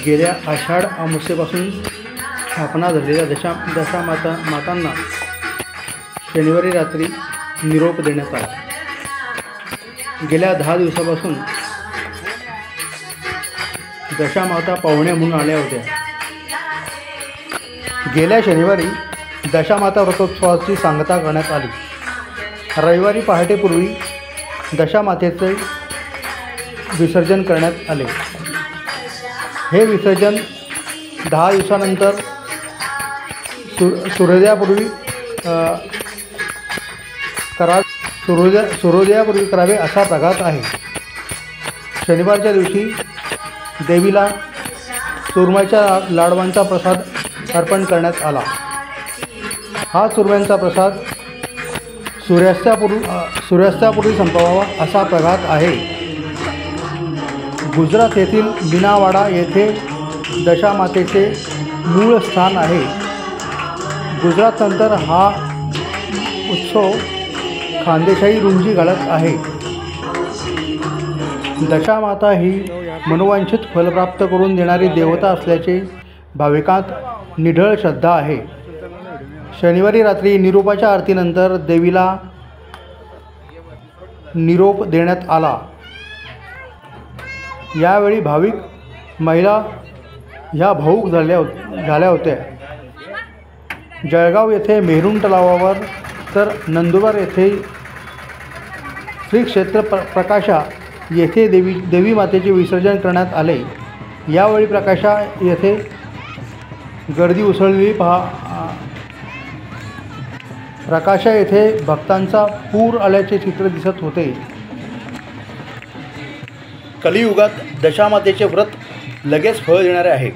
गेल्या आषाढ अमावस्येपासून स्थापना झालेल्या मातांना शनिवारी रात्री निरोप देण्यात आला। गेल्या 10 दिवसापासून दशामाता पाहुण्या म्हणून आल्या होत्या। गेल्या शनिवारी दशामाता व्रतोत्सवाची सांगता करण्यात आली। रविवारी पहाटेपूर्वी दशामातेचे विसर्जन करण्यात आले। हे विसर्जन 10 दिवसानंतर सूर्योदयापूर्वी करावे असा प्रघात आहे। शनिवारच्या दिवशी देवीला चुरम्याच्या लाडवांचा प्रसाद अर्पण करण्यात आला। हा चुरम्यांचा प्रसाद सूर्यास्तापूर्वी संपवावा असा प्रघात आहे। गुजरात येथील मीनावाडा येथे दशामातेचे मूळ स्थान आहे। गुजरातनंतर हा उत्सव खानदेशाही रुंजी घालत आहे। दशामाता ही मनोवांछित फल प्राप्त करून देणारी देवता असल्याचे भाविकांत निढळ श्रद्धा आहे। शनिवारी रात्री निरोपाच्या आरतीनंतर देवीला निरोप देण्यात आला। यावेळी भाविक महिला ह्या भाऊक झाल्या होत्या। जळगाव येथे मेहरुण तलावावर तर नंदुरबार येथे श्री क्षेत्र प्रकाशा येथे देवी मातेचे विसर्जन करण्यात आले। यावेळी प्रकाशा येथे गर्दी उसळलेली प्रकाशा येथे भक्तांचा पूर आल्याचे चित्र दिसत होते। कलियुगात दशामातेचे व्रत लगेच फळ देणारे आहे।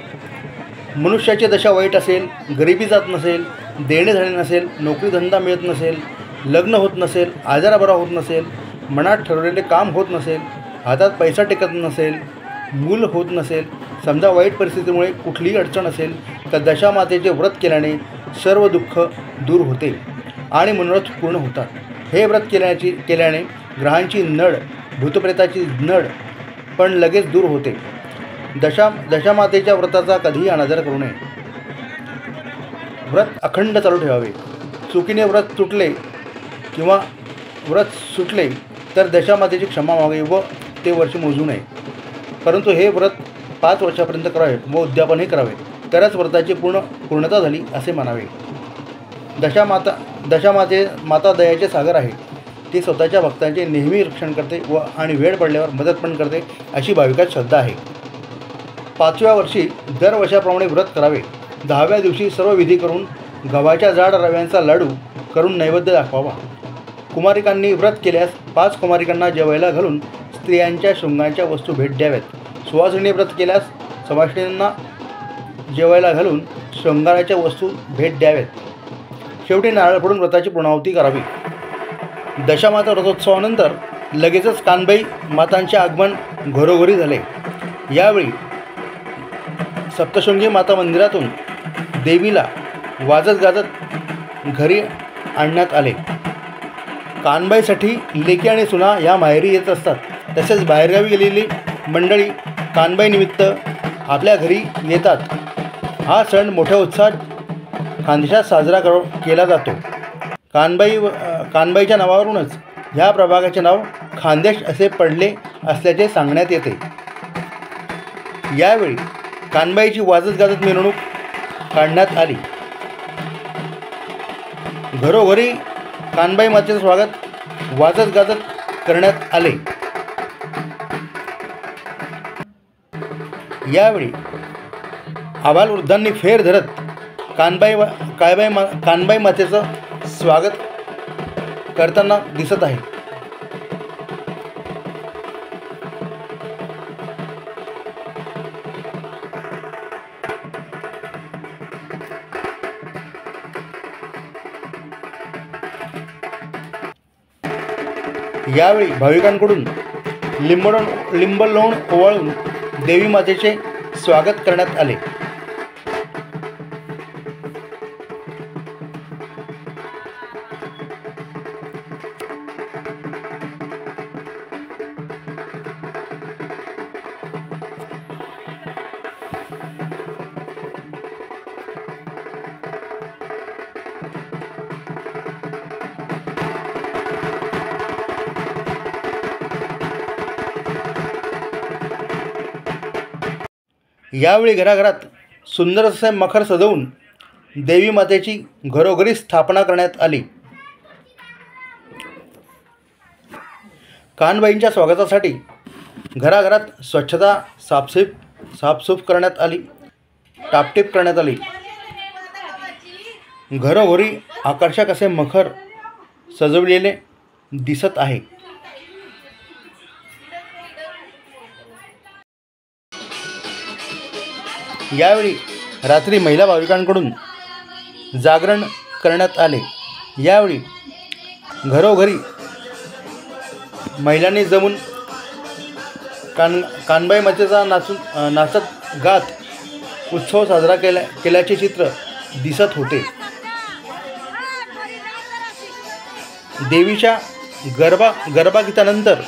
मनुष्याची दशा वाईट असेल, गरिबी जात नसेल, देणे झाले नसेल, नोकरी धंदा मिळत नसेल, लग्न होत नसेल, आजार बरा होत नसेल, मनात ठरवलेले काम होत नसेल, हातात पैसा टेकत नसेल, मूल होत नसेल, समजा वाईट परिस्थितीमुळे कुठलीही अडचण असेल तर दशामातेचे व्रत केल्याने सर्व दुःख दूर होते आणि मनोरथ पूर्ण होतात। हे व्रत केल्याने ग्रहांची नड, भूतप्रेताची नड पण लगेच दूर होते। दशामातेच्या व्रताचा कधीही अनादर करू नये। व्रत अखंड चालू ठेवावे। चुकीने व्रत तुटले किंवा व्रत सुटले तर दशामातेची क्षमा मागावी व ते वर्ष मोजू नये। परंतु हे व्रत 5 वर्षापर्यंत करावे व उद्यापनही करावे, तरच व्रताची पूर्णता झाली असे मानावे। माता दयाचे सागर आहे। ती स्वतःच्या भक्तांचे नेहमी रक्षण करते आणि वेळ पडल्यावर मदत पण करते अशी भाविकांत श्रद्धा आहे। 5व्या वर्षी दर वर्षाप्रमाणे व्रत करावे। 10व्या दिवशी सर्व विधी करून गव्हाच्या जाड रव्यांचा लाडू करून नैवेद्य दाखवावा। कुमारिकांनी व्रत केल्यास 5 कुमारिकांना जेवायला घालून स्त्रियांच्या शृंगांच्या वस्तू भेट द्याव्यात। सुवासिनी व्रत केल्यास सुवासिनींना जेवायला घालून शृंगाराच्या वस्तू भेट द्याव्यात। शेवटी नारळ फोडून व्रताची पूर्णाहुती करावी। दशामाता व्रतोत्सवानंतर लगेचच कानबाई मातांचे आगमन घरोघरी झाले। यावेळी सप्तशृंगी माता मंदिरातून देवीला वाजत गाजत घरी आणण्यात आले। कानबाईसाठी लेकी आणि सुना या माहेरी येत असतात। तसेच बाहेरगावी गेलेली मंडळी कानबाईनिमित्त आपल्या घरी येतात। हा सण मोठ्या उत्साहात खानदेशात साजरा केला जातो। कानबाईच्या नावावरूनच ह्या प्रभागाचे नाव खानदेश असे पडले असल्याचे सांगण्यात येते। यावेळी कानबाईची वाजत गाजत मिरवणूक काढण्यात आली। घरोघरी कानबाई मातेचे स्वागत वाजत गाजत करण्यात आले। यावेळी आबालवृद्धांनी फेर धरत कानबाई मातेचं स्वागत करताना दिसत आहे। यावेळी भाविकांकडून लिंब लावून ओवाळून देवी मातेचे स्वागत करण्यात आले। यावेळी घराघरात सुंदर असे मखर सजवून देवी मातेची घरोघरी स्थापना करण्यात आली. कानबाईंच्या स्वागतासाठी घराघरात स्वच्छता साफसूफ करण्यात आली, टापटीप करण्यात आली. घरोघरी आकर्षक असे मखर सजवलेले दिसत आहे. यावेळी रात्री महिला भाविकांकडून जागरण करण्यात आले. यावेळी घरोघरी महिलांनी जमून कानबाई मातेचा नाचत गात उत्सव साजरा केल्याचे चित्र दिसत होते. देवीच्या गरबागीतानंतर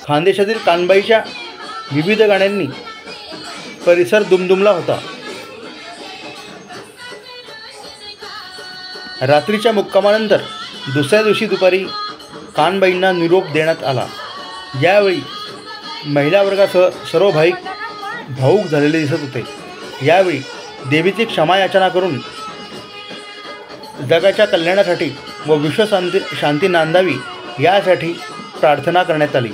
खानदेशातील कानबाईच्या विविध गाण्यांनी परिसर दुमदुमला होता. रात्रीच्या मुक्कामानंतर दुसऱ्या दिवशी दुपारी कानबाईंना निरोप देण्यात आला. यावेळी महिला वर्गासह सर्व भाऊक झालेले दिसत होते. यावेळी देवीची क्षमा याचना करून जगाच्या कल्याणासाठी व विश्वशांती नांदावी यासाठी प्रार्थना करण्यात आली.